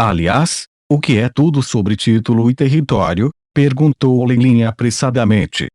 Aliás, o que é tudo sobre título e território? Perguntou Leilin apressadamente.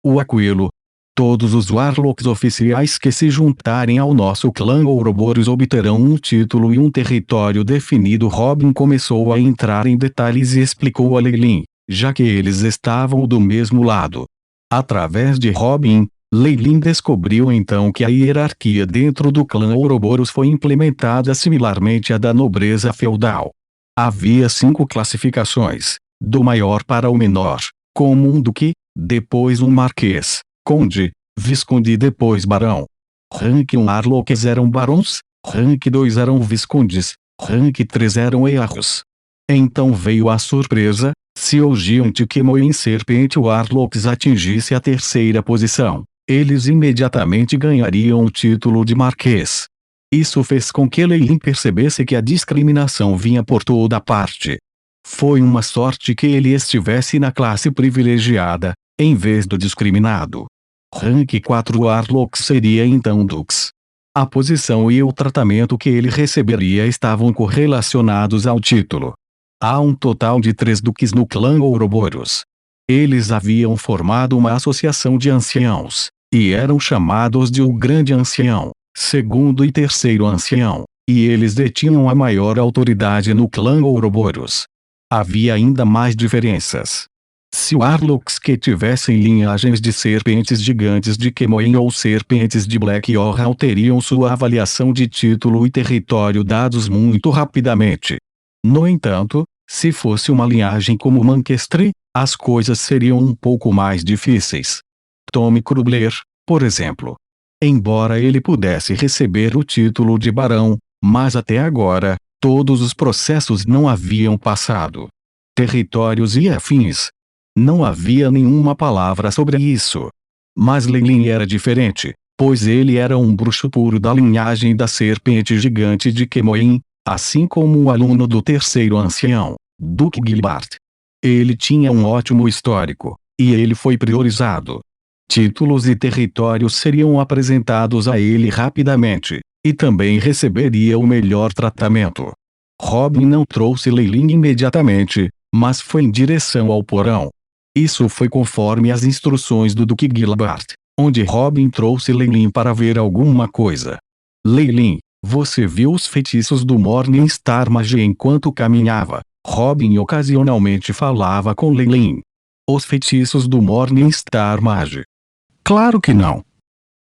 O Aquilo. Todos os Warlocks oficiais que se juntarem ao nosso clã Ouroboros obterão um título e um território definido. Robin começou a entrar em detalhes e explicou a Leilin, já que eles estavam do mesmo lado. Através de Robin, Leilin descobriu então que a hierarquia dentro do clã Ouroboros foi implementada similarmente à da nobreza feudal. Havia 5 classificações, do maior para o menor, como um duque, depois um marquês, conde, visconde e depois barão. Rank 1 Warlocks eram barões, Rank 2 eram viscondes, Rank 3 eram earls. Então veio a surpresa, se o Giant Kemoin Serpente Warlocks atingisse a 3ª posição, eles imediatamente ganhariam o título de marquês. Isso fez com que Leilin percebesse que a discriminação vinha por toda parte. Foi uma sorte que ele estivesse na classe privilegiada, em vez do discriminado. Rank 4 Warlocks seria então Dux. A posição e o tratamento que ele receberia estavam correlacionados ao título. Há um total de 3 duques no clã Ouroboros. Eles haviam formado uma associação de anciãos, e eram chamados de o Grande Ancião, Segundo e Terceiro Ancião, e eles detinham a maior autoridade no clã Ouroboros. Havia ainda mais diferenças. Se Warlocks que tivessem linhagens de serpentes gigantes de Kemoin ou serpentes de Black Orhal teriam sua avaliação de título e território dados muito rapidamente. No entanto, se fosse uma linhagem como Mankestre, as coisas seriam um pouco mais difíceis. Tommy Krubler, por exemplo. Embora ele pudesse receber o título de barão, mas até agora, todos os processos não haviam passado. Territórios e afins. Não havia nenhuma palavra sobre isso. Mas Leilin era diferente, pois ele era um bruxo puro da linhagem da serpente gigante de Kemoin, assim como o aluno do terceiro ancião, Duque Gilbert. Ele tinha um ótimo histórico, e ele foi priorizado. Títulos e territórios seriam apresentados a ele rapidamente, e também receberia o melhor tratamento. Robin não trouxe Leilin imediatamente, mas foi em direção ao porão. Isso foi conforme as instruções do Duque Gilbert, onde Robin trouxe Leilin para ver alguma coisa. Leilin, você viu os feitiços do Morning Star Mage enquanto caminhava? Robin ocasionalmente falava com Leilin. Os feitiços do Morning Star Mage. Claro que não.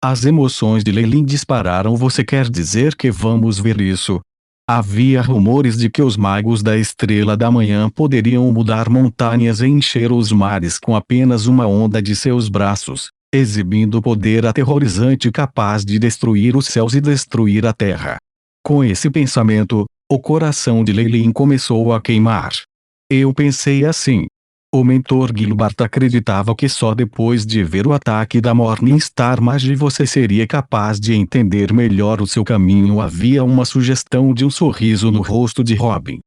As emoções de Leilin dispararam. Você quer dizer que vamos ver isso? Havia rumores de que os magos da Estrela da Manhã poderiam mudar montanhas e encher os mares com apenas uma onda de seus braços, exibindo poder aterrorizante capaz de destruir os céus e destruir a terra. Com esse pensamento, o coração de Leilin começou a queimar. Eu pensei assim. O mentor Gilbert acreditava que só depois de ver o ataque da Morning Star Mage você seria capaz de entender melhor o seu caminho. Havia uma sugestão de um sorriso no rosto de Robin.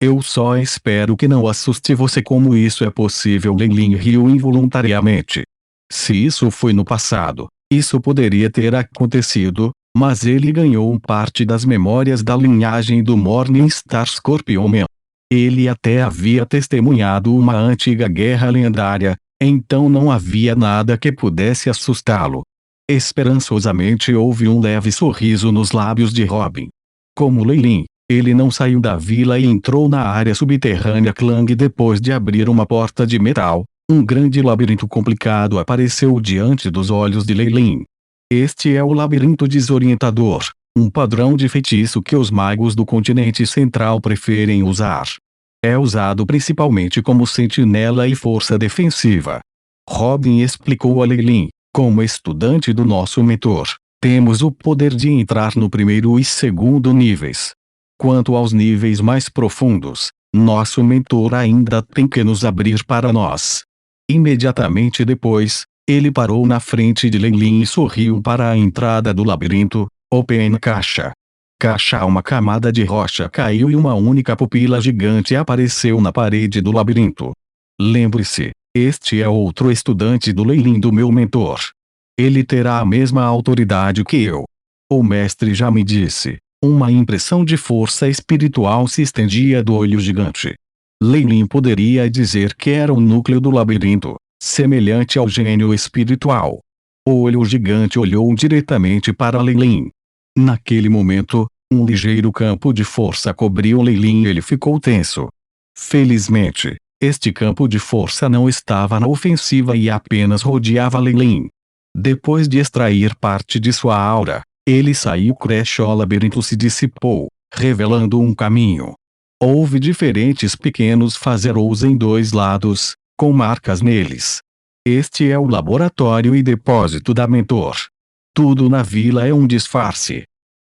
Eu só espero que não assuste você como isso é possível. Leilin riu involuntariamente. Se isso foi no passado, isso poderia ter acontecido, mas ele ganhou parte das memórias da linhagem do Morning Star Scorpionman. Ele até havia testemunhado uma antiga guerra lendária, então não havia nada que pudesse assustá-lo. Esperançosamente houve um leve sorriso nos lábios de Robin. Como Leilin, ele não saiu da vila e entrou na área subterrânea Clang depois de abrir uma porta de metal. Um grande labirinto complicado apareceu diante dos olhos de Leilin. Este é o labirinto desorientador, um padrão de feitiço que os magos do continente central preferem usar. É usado principalmente como sentinela e força defensiva. Robin explicou a Leilin, como estudante do nosso mentor, temos o poder de entrar no primeiro e segundo níveis. Quanto aos níveis mais profundos, nosso mentor ainda tem que nos abrir para nós. Imediatamente depois, ele parou na frente de Leilin e sorriu para a entrada do labirinto. Open caixa. Caixa. Uma camada de rocha caiu e uma única pupila gigante apareceu na parede do labirinto. Lembre-se, este é outro estudante do Leilin, do meu mentor. Ele terá a mesma autoridade que eu. O mestre já me disse. Uma impressão de força espiritual se estendia do olho gigante. Lei Lin poderia dizer que era o núcleo do labirinto, semelhante ao gênio espiritual. O olho gigante olhou diretamente para Lei Lin. Naquele momento, um ligeiro campo de força cobriu Lei Lin e ele ficou tenso. Felizmente, este campo de força não estava na ofensiva e apenas rodeava Lei Lin. Depois de extrair parte de sua aura, ele saiu. O labirinto se dissipou, revelando um caminho. Houve diferentes pequenos fazeros em dois lados, com marcas neles. Este é o laboratório e depósito da Mentor. Tudo na vila é um disfarce.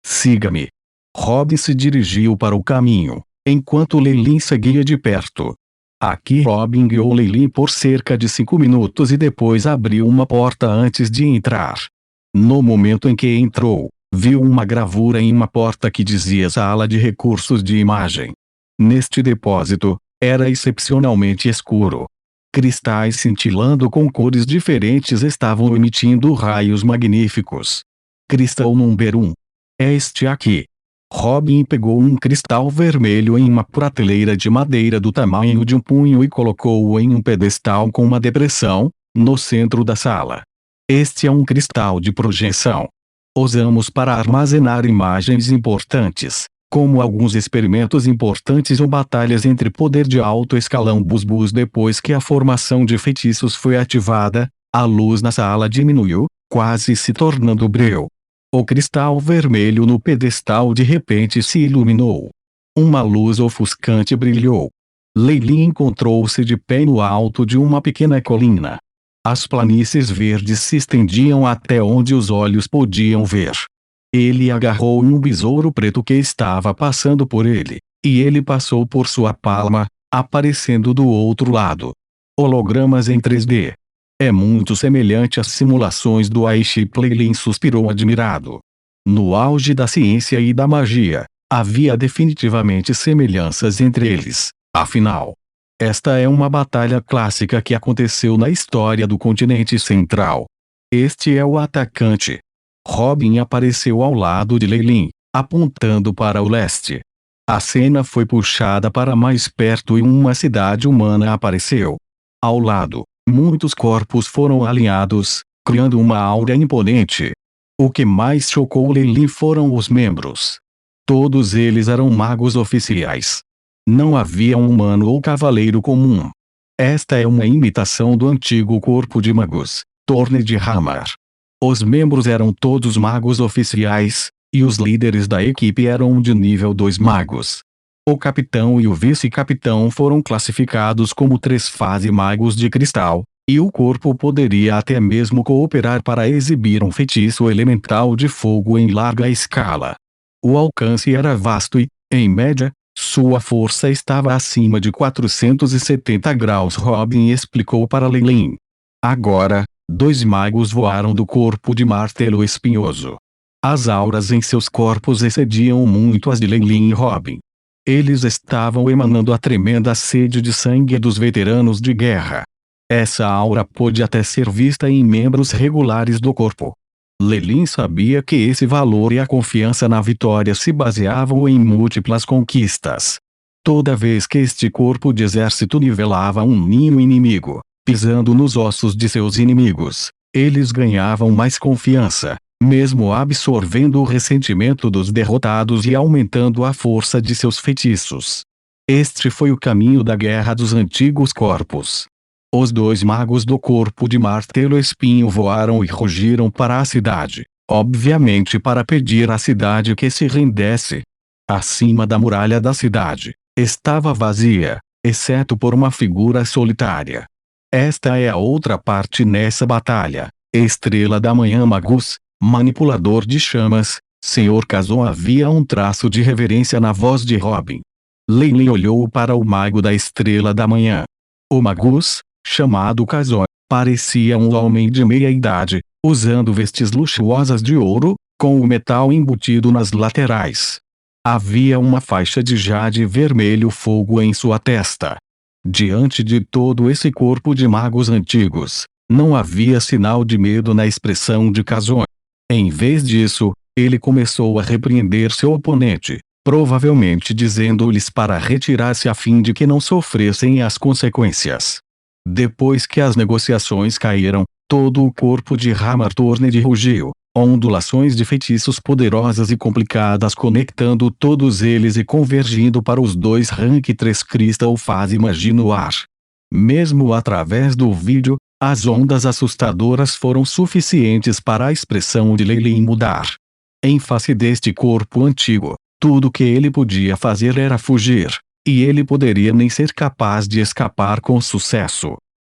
Siga-me. Robin se dirigiu para o caminho, enquanto Lei Lin seguia de perto. Aqui Robin guiou Lei Lin por cerca de 5 minutos e depois abriu uma porta antes de entrar. No momento em que entrou, viu uma gravura em uma porta que dizia Sala de Recursos de Imagem. Neste depósito, era excepcionalmente escuro. Cristais cintilando com cores diferentes estavam emitindo raios magníficos. Cristal número 1. É este aqui. Robin pegou um cristal vermelho em uma prateleira de madeira do tamanho de um punho e colocou-o em um pedestal com uma depressão, no centro da sala. Este é um cristal de projeção. Usamos para armazenar imagens importantes, como alguns experimentos importantes ou batalhas entre poder de alto escalão. Depois que a formação de feitiços foi ativada, a luz na sala diminuiu, quase se tornando breu. O cristal vermelho no pedestal de repente se iluminou. Uma luz ofuscante brilhou. Lei Lin encontrou-se de pé no alto de uma pequena colina. As planícies verdes se estendiam até onde os olhos podiam ver. Ele agarrou um besouro preto que estava passando por ele, e ele passou por sua palma, aparecendo do outro lado. Hologramas em 3D. É muito semelhante às simulações do iChip. Lei Lin suspirou admirado. No auge da ciência e da magia, havia definitivamente semelhanças entre eles, afinal. Esta é uma batalha clássica que aconteceu na história do continente central. Este é o atacante. Robin apareceu ao lado de Lei Lin, apontando para o leste. A cena foi puxada para mais perto e uma cidade humana apareceu. Ao lado, muitos corpos foram alinhados, criando uma aura imponente. O que mais chocou Lei Lin foram os membros. Todos eles eram magos oficiais. Não havia um humano ou cavaleiro comum. Esta é uma imitação do antigo corpo de magos, Torne de Hamar. Os membros eram todos magos oficiais, e os líderes da equipe eram de nível 2 magos. O capitão e o vice-capitão foram classificados como 3 fase magos de cristal, e o corpo poderia até mesmo cooperar para exibir um feitiço elemental de fogo em larga escala. O alcance era vasto e, em média, sua força estava acima de 470 graus. Robin explicou para Lei Lin. Agora, 2 magos voaram do corpo de Martelo Espinhoso. As auras em seus corpos excediam muito as de Lei Lin e Robin. Eles estavam emanando a tremenda sede de sangue dos veteranos de guerra. Essa aura pôde até ser vista em membros regulares do corpo. Lei Lin sabia que esse valor e a confiança na vitória se baseavam em múltiplas conquistas. Toda vez que este corpo de exército nivelava um ninho inimigo, pisando nos ossos de seus inimigos, eles ganhavam mais confiança, mesmo absorvendo o ressentimento dos derrotados e aumentando a força de seus feitiços. Este foi o caminho da guerra dos antigos corpos. Os 2 magos do corpo de Martelo Espinho voaram e rugiram para a cidade, obviamente para pedir à cidade que se rendesse. Acima da muralha da cidade, estava vazia, exceto por uma figura solitária. Esta é a outra parte nessa batalha. Estrela da Manhã Magus, manipulador de chamas, Sr. Kazon. Havia um traço de reverência na voz de Robin. Lei Lin olhou para o mago da Estrela da Manhã. O Magus, chamado Kazon, parecia um homem de meia idade, usando vestes luxuosas de ouro, com o metal embutido nas laterais. Havia uma faixa de jade vermelho fogo em sua testa. Diante de todo esse corpo de magos antigos, não havia sinal de medo na expressão de Kazon. Em vez disso, Ele começou a repreender seu oponente, provavelmente dizendo-lhes para retirar-se a fim de que não sofressem as consequências. Depois que as negociações caíram, todo o corpo de Hamartorned rugiu, ondulações de feitiços poderosas e complicadas conectando todos eles e convergindo para os dois Rank 3 Crystal Phase Magie no ar. Mesmo através do vídeo, as ondas assustadoras foram suficientes para a expressão de Lei mudar. Em face deste corpo antigo, tudo que ele podia fazer era fugir, e ele poderia nem ser capaz de escapar com sucesso.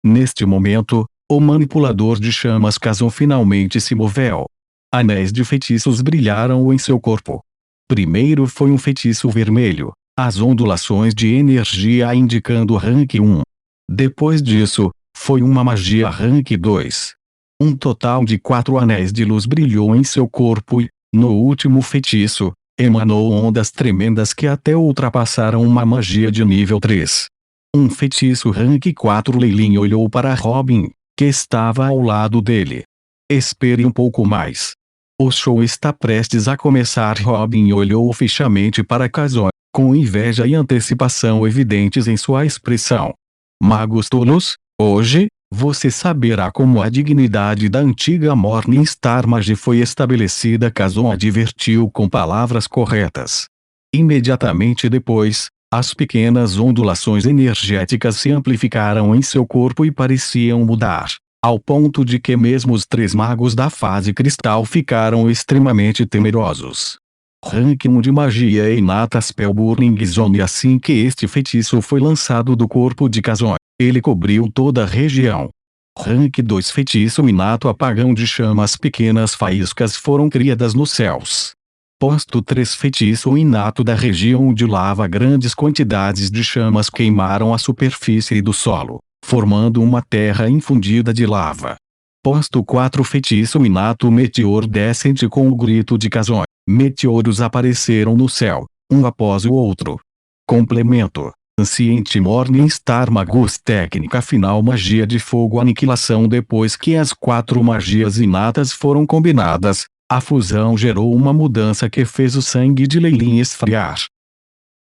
Neste momento, o manipulador de chamas Kazon finalmente se moveu. Anéis de feitiços brilharam em seu corpo. Primeiro foi um feitiço vermelho, as ondulações de energia indicando Rank 1. Depois disso, foi uma magia Rank 2. Um total de 4 anéis de luz brilhou em seu corpo e, no último feitiço, emanou ondas tremendas que até ultrapassaram uma magia de nível 3. Um feitiço Rank 4. Lei olhou para Robin, que estava ao lado dele. Espere um pouco mais. O show está prestes a começar. Robin olhou fixamente para Kazon, com inveja e antecipação evidentes em sua expressão. Magos tolos, hoje, você saberá como a dignidade da antiga Morningstar Magie foi estabelecida. Kazon advertiu com palavras corretas. Imediatamente depois, as pequenas ondulações energéticas se amplificaram em seu corpo e pareciam mudar, ao ponto de que mesmo os 3 magos da fase cristal ficaram extremamente temerosos. Rank 1 de magia inata Spellburning Zone. Assim que este feitiço foi lançado do corpo de Kazon, ele cobriu toda a região. Rank 2 feitiço inato apagão de chamas. Pequenas faíscas foram criadas nos céus. Posto 3 feitiço inato da região de lava. Grandes quantidades de chamas queimaram a superfície do solo, formando uma terra infundida de lava. Posto 4 feitiço inato meteor descente. Com o grito de Kazon, meteoros apareceram no céu, um após o outro. Complemento: Ancient Morningstar Magus. Técnica final magia de fogo aniquilação. Depois que as 4 magias inatas foram combinadas, a fusão gerou uma mudança que fez o sangue de Lei esfriar.